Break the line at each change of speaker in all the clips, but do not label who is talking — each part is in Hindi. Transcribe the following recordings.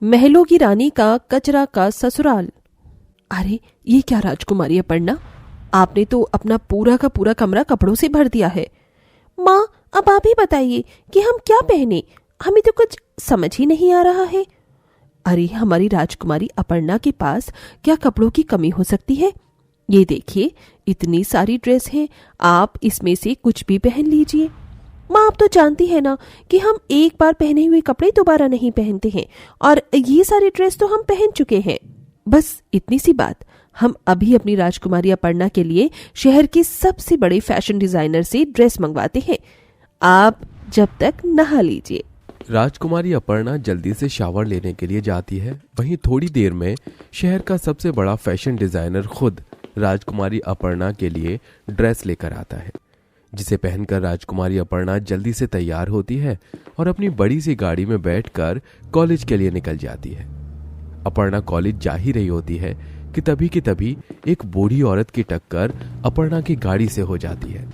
महलों की रानी का कचरा का ससुराल। अरे ये क्या राजकुमारी अपर्णा, आपने तो अपना पूरा का पूरा कमरा कपड़ों से भर दिया है।
माँ, अब आप ही बताइए कि हम क्या पहने, हमें तो कुछ समझ ही नहीं आ रहा है।
अरे हमारी राजकुमारी अपर्णा के पास क्या कपड़ों की कमी हो सकती है। ये देखिए, इतनी सारी ड्रेस हैं, आप इसमें से कुछ भी पहन लीजिए।
माँ, आप तो जानती है ना कि हम एक बार पहने हुए कपड़े दोबारा नहीं पहनते हैं, और ये सारी ड्रेस तो हम पहन चुके हैं।
बस इतनी सी बात, हम अभी अपनी राजकुमारी अपर्णा के लिए शहर के सबसे बड़े फैशन डिजाइनर से ड्रेस मंगवाते हैं। आप जब तक नहा लीजिए।
राजकुमारी अपर्णा जल्दी से शावर लेने के लिए जाती है। वहीं थोड़ी देर में शहर का सबसे बड़ा फैशन डिजाइनर खुद राजकुमारी अपर्णा के लिए ड्रेस लेकर आता है, जिसे पहनकर राजकुमारी अपर्णा जल्दी से तैयार होती है और अपनी बड़ी सी गाड़ी में बैठकर कॉलेज के लिए निकल जाती है। अपर्णा कॉलेज जा ही रही होती है कि तभी एक बूढ़ी औरत की टक्कर अपर्णा की गाड़ी से हो जाती है।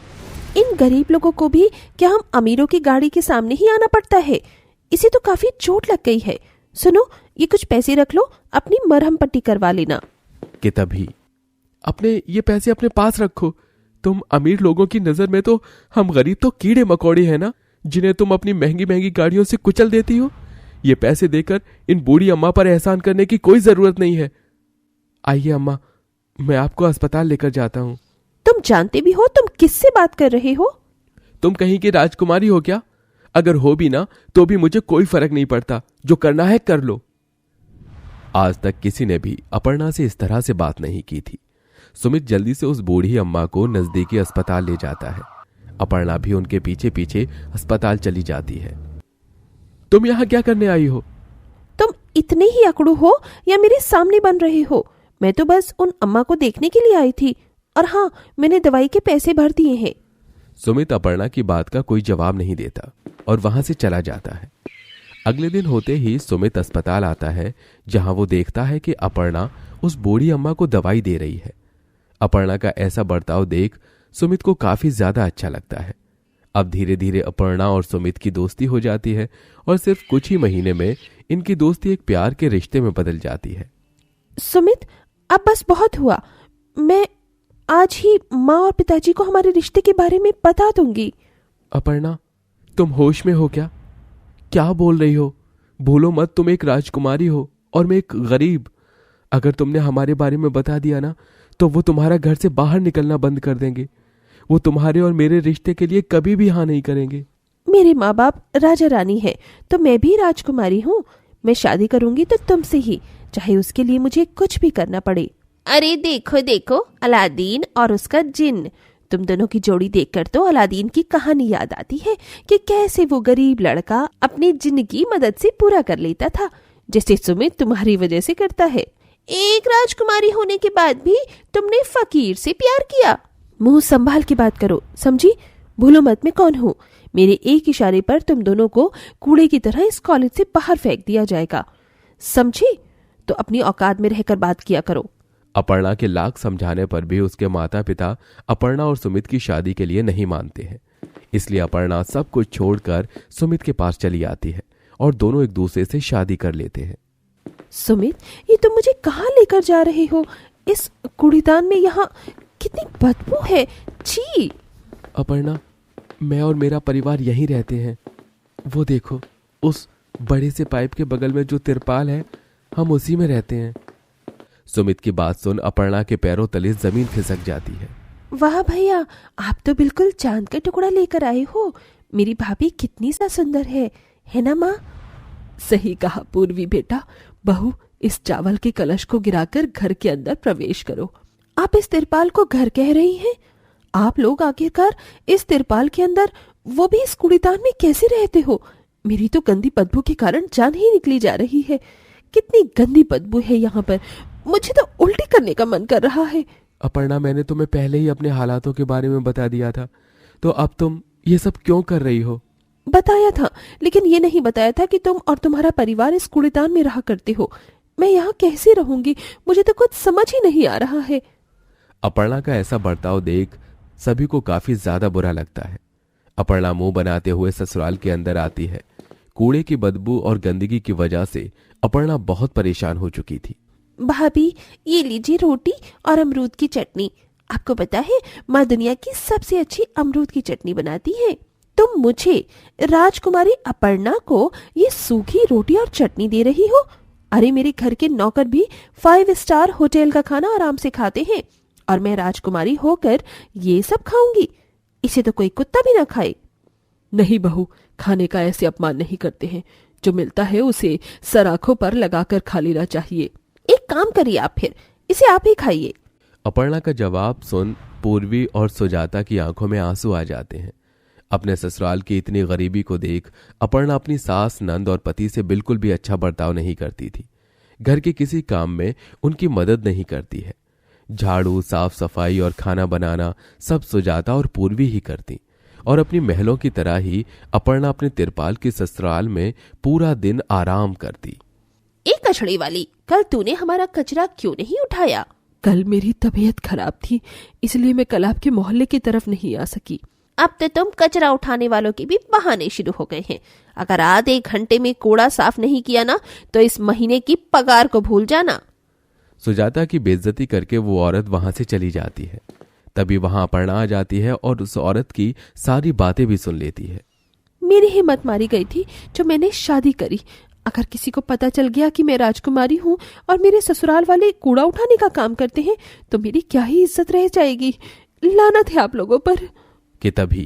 इन गरीब लोगों को भी क्या हम अमीरों की गाड़ी के सामने ही आना पड़ता है? इसे तो काफी चोट लग गई है। सुनो, ये कुछ पैसे रख लो, अपनी मरहम पट्टी करवा लेना।
कि तभी अपने ये पैसे अपने पास रखो, तुम अमीर लोगों की नजर में तो हम गरीब तो कीड़े मकोड़े हैं ना, जिन्हें तुम अपनी महंगी महंगी गाड़ियों से कुचल देती हो। ये पैसे देकर इन बूढ़ी अम्मा पर एहसान करने की कोई जरूरत नहीं है। आइए अम्मा, मैं आपको अस्पताल लेकर जाता हूँ।
तुम जानते भी हो तुम किससे बात कर रहे हो?
तुम कहीं की राजकुमारी हो क्या? अगर हो भी ना तो भी मुझे कोई फर्क नहीं पड़ता, जो करना है कर लो। आज तक किसी ने भी अपर्णा से इस तरह से बात नहीं की थी। सुमित जल्दी से उस बूढ़ी अम्मा को नजदीकी अस्पताल ले जाता है। अपर्णा भी उनके पीछे पीछे अस्पताल चली जाती है। तुम यहाँ क्या करने आई हो?
तुम इतने ही अकड़ू हो या मेरे सामने बन रहे हो? मैं तो बस उन अम्मा को देखने के लिए आई थी, और हाँ, मैंने दवाई के पैसे भर दिए हैं।
सुमित अपर्णा की बात का कोई जवाब नहीं देता और वहां से चला जाता है। अगले दिन होते ही सुमित अस्पताल आता है, जहां वो देखता है कि अपर्णा उस बूढ़ी अम्मा को दवाई दे रही है। अपर्णा का ऐसा बर्ताव देख सुमित को काफी ज्यादा अच्छा लगता है। अब धीरे धीरे अपर्णा और सुमित की दोस्ती हो जाती है और सिर्फ कुछ ही महीने में इनकी दोस्ती एक प्यार के रिश्ते में बदल जाती है।
सुमित, अब बस बहुत हुआ। मैं आज ही माँ और पिताजी को हमारे रिश्ते के बारे में बता दूंगी।
अपर्णा, तुम होश में हो क्या? क्या बोल रही हो? भूलो मत, तुम एक राजकुमारी हो और मैं एक गरीब। अगर तुमने हमारे बारे में बता दिया ना, तो वो तुम्हारा घर से बाहर निकलना बंद कर देंगे। वो तुम्हारे और मेरे रिश्ते के लिए कभी भी हाँ नहीं करेंगे।
मेरे माँ बाप राजा रानी है, तो मैं भी राजकुमारी हूँ। मैं शादी करूंगी तो तुमसे ही, चाहे उसके लिए मुझे कुछ भी करना पड़े। अरे देखो देखो, अलादीन और उसका जिन। तुम दोनों की जोड़ी देखकर तो अलादीन की कहानी याद आती है कि कैसे वो गरीब लड़का अपने जिन की मदद से पूरा कर लेता था, जैसे सुमित तुम्हारी वजह से करता है। एक राजकुमारी होने के बाद भी तुमने फकीर से प्यार किया। मुंह संभाल के बात करो, समझी? भूलो मत मैं कौन हूँ। मेरे एक इशारे पर तुम दोनों को कूड़े की तरह इस कॉलेज से बाहर फेंक दिया जाएगा, समझी? तो अपनी औकात में रहकर बात किया करो।
अपर्णा के लाख समझाने पर भी उसके माता पिता अपर्णा और सुमित की शादी के लिए नहीं मानते हैं। इसलिए अपर्णा सब कुछ छोड़कर सुमित के पास चली आती है और दोनों एक दूसरे से शादी कर लेते हैं।
सुमित, ये तुम मुझे कहाँ लेकर जा रहे हो? इस कूड़ेदान में यहाँ कितनी बदबू है, छी।
अपर्णा, मैं और मेरा परिवार यहीं रहते हैं। वो देखो, उस बड़े से पाइप के बगल में जो तिरपाल है, हम उसी में रहते हैं। सुमित की बात सुन अपर्णा के पैरों तले जमीन खिसक जाती है।
वाह भैया, आप तो बिल्कुल चांद का टुकड़ा लेकर आए हो। मेरी भाभी कितनी सा सुंदर है ना माँ?
सही कहा पूर्वी बेटा। बहू, इस चावल के कलश को गिराकर घर के अंदर प्रवेश करो।
आप इस तिरपाल को घर कह रही हैं? आप लोग आखिरकार इस तिरपाल के अंदर, वो भी इस कूड़ेदान में कैसे रहते हो? मेरी तो गंदी बदबू के कारण जान ही निकली जा रही है। कितनी गंदी बदबू है यहाँ पर, मुझे तो उल्टी करने का मन कर रहा है।
अपर्णा, मैंने तुम्हें पहले ही अपने हालातों के बारे में बता दिया था, तो अब तुम ये सब क्यों कर रही हो?
बताया था, लेकिन ये नहीं बताया था कि तुम और तुम्हारा परिवार इस कूड़ेदान में रहा करते हो। मैं यहाँ कैसे रहूंगी? मुझे तो कुछ समझ ही नहीं आ रहा है।
अपर्णा का ऐसा बर्ताव देख सभी को काफी ज्यादा बुरा लगता है। अपर्णा मुंह बनाते हुए ससुराल के अंदर आती है। कूड़े की बदबू और गंदगी की वजह से अपर्णा बहुत परेशान हो चुकी थी।
भाभी, ये लीजिए रोटी और अमरूद की चटनी। आपको पता है माँ दुनिया की सबसे अच्छी अमरूद की चटनी बनाती है। तुम मुझे, राजकुमारी अपर्णा को ये सूखी रोटी और चटनी दे रही हो? अरे मेरे घर के नौकर भी 5 स्टार होटल का खाना आराम से खाते हैं और मैं राजकुमारी होकर ये सब खाऊंगी? इसे तो कोई कुत्ता भी ना खाए।
नहीं बहू, खाने का ऐसे अपमान नहीं करते हैं। जो मिलता है उसे सराखों पर लगाकर खा लेना चाहिए।
एक काम करिए आप, फिर इसे आप ही खाइए।
अपर्णा का जवाब सुन पूर्वी और सुजाता की आंखों में आंसू आ जाते हैं। अपने ससुराल की इतनी गरीबी को देख अपर्णा अपनी सास, नंद और पति से बिल्कुल भी अच्छा बर्ताव नहीं करती थी। घर के किसी काम में उनकी मदद नहीं करती है। झाड़ू, साफ सफाई और खाना बनाना सब सुजाता और पूर्वी ही करती और अपनी महलों की तरह ही अपर्णा अपने तिरपाल के ससुराल में पूरा दिन आराम करती।
एक कचड़े वाली, कल तूने हमारा कचरा क्यों नहीं उठाया?
कल मेरी तबीयत खराब थी, इसलिए मैं कल आपके मोहल्ले की तरफ नहीं आ सकी।
अब तो तुम कचरा उठाने वालों के भी बहाने शुरू हो गए हैं। अगर आधे घंटे में कूड़ा साफ नहीं किया ना तो इस महीने की पगार को भूल जाना।
सुजाता की बेइज्जती करके वो औरत वहां से चली जाती है। तभी वहां अपर्णा आ जाती है और उस औरत की सारी बातें भी सुन लेती है।
मेरी हिम्मत मारी गई थी जो मैंने शादी करी। अगर किसी को पता चल गया कि मैं राजकुमारी हूँ और मेरे ससुराल वाले कूड़ा उठाने का काम करते हैं तो मेरी क्या ही इज्जत रह जाएगी। लानत है आप लोगों पर।
कि तभी,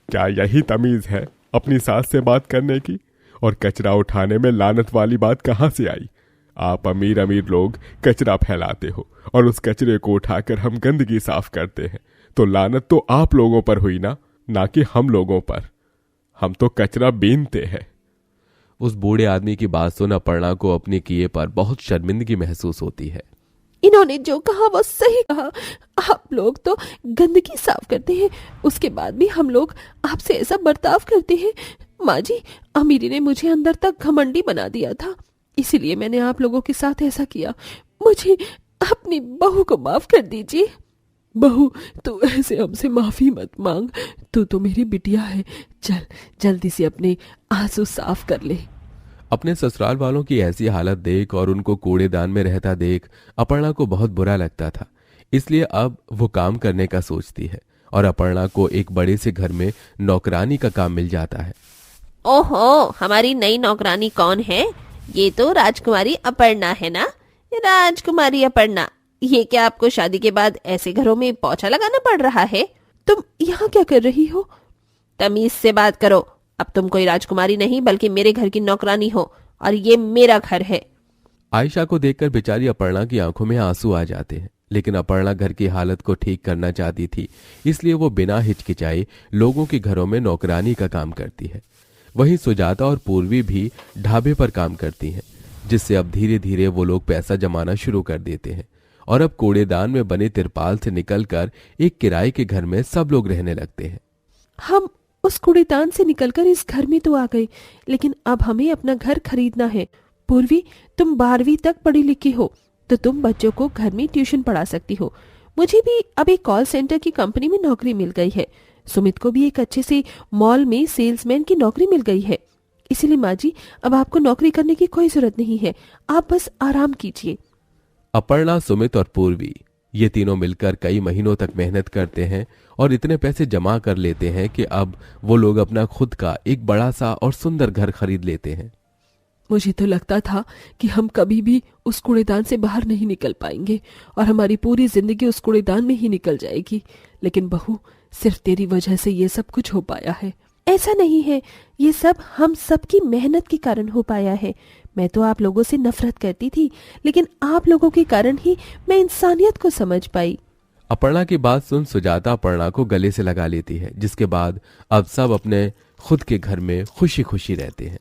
क्या यही तमीज है अपनी सास से बात करने की? और कचरा उठाने में लानत वाली बात कहाँ से आई? आप अमीर अमीर लोग कचरा फैलाते हो और उस कचरे को उठाकर हम गंदगी साफ करते हैं, तो लानत तो आप लोगों पर हुई ना कि हम लोगों पर। हम तो कचरा बीनते हैं।
उस बूढ़े आदमी की बात सुन अपर्णा को अपने किए पर बहुत शर्मिंदगी महसूस होती है।
इन्होंने जो कहा वो सही कहा। आप लोग तो गंदगी साफ करते हैं, उसके बाद भी हम लोग आपसे ऐसा बर्ताव करते हैं। माँ जी, अमीरी ने मुझे अंदर तक घमंडी बना दिया था, इसीलिए मैंने आप लोगों के साथ ऐसा किया। मुझे अपनी बहू को माफ कर दीजिए। बहू, तू ऐसे हमसे माफी मत मांग, तू तो मेरी बिटिया है। चल जल्दी से अपने आंसू साफ कर ले।
अपने ससुराल वालों की ऐसी हालत देख और उनको कूड़ेदान में रहता देख अपर्णा को बहुत बुरा लगता था। इसलिए अब वो काम करने का सोचती है और अपर्णा को एक बड़े से घर में नौकरानी का काम मिल जाता है।
ओहो, हमारी नई नौकरानी कौन है? ये तो राजकुमारी अपर्णा है ना? राजकुमारी अपर्णा, ये क्या आपको शादी के बाद ऐसे घरों में पोछा लगाना पड़ रहा है?
तुम यहाँ क्या कर रही हो?
तमीज से बात करो। अब तुम कोई राजकुमारी नहीं बल्कि मेरे घर की नौकरानी हो और ये मेरा घर है।
आयशा को देखकर बेचारी अपर्णा की आंखों में आंसू आ जाते हैं, लेकिन अपर्णा घर की हालत को ठीक करना चाहती थी, इसलिए वो बिना हिचकिचाए लोगों के घरों में नौकरानी का काम करती है। वहीं सुजाता और पूर्वी भी ढाबे पर काम करती हैं, जिससे अब धीरे धीरे वो लोग पैसा जमाना शुरू कर देते हैं और अब कूड़ेदान में बने तिरपाल से निकलकर एक किराए के घर में सब लोग रहने लगते हैं।
हम उस कूड़ेदान से निकलकर इस घर में तो आ गए, लेकिन अब हमें अपना घर खरीदना है। पूर्वी, तुम 12वीं तक पढ़ी लिखी हो तो तुम बच्चों को घर में ट्यूशन पढ़ा सकती हो। मुझे भी अब एक कॉल सेंटर की कंपनी में नौकरी मिल गई है। सुमित को भी एक अच्छे से मॉल में सेल्समैन की नौकरी मिल गई है। इसीलिए माँ जी, अब आपको नौकरी करने की कोई जरूरत नहीं है, आप बस आराम कीजिए।
अपर्णा, सुमित और पूर्वी ये तीनों मिलकर कई महीनों तक मेहनत करते हैं और इतने पैसे जमा कर लेते हैं कि अब वो लोग अपना खुद का एक बड़ा सा और सुंदर घर खरीद लेते हैं।
मुझे तो लगता था कि हम कभी भी उस कूड़ेदान से बाहर नहीं निकल पाएंगे और हमारी पूरी जिंदगी उस कूड़ेदान में ही निकल जाएगी, लेकिन बहू, सिर्फ तेरी वजह से ये सब कुछ हो पाया है।
ऐसा नहीं है, ये सब हम सबकी मेहनत के कारण हो पाया है। मैं तो आप लोगों से नफरत करती थी, लेकिन आप लोगों के कारण ही मैं इंसानियत को समझ पाई।
अपर्णा की बात सुन सुजाता अपर्णा को गले से लगा लेती है, जिसके बाद अब सब अपने खुद के घर में खुशी खुशी रहते हैं।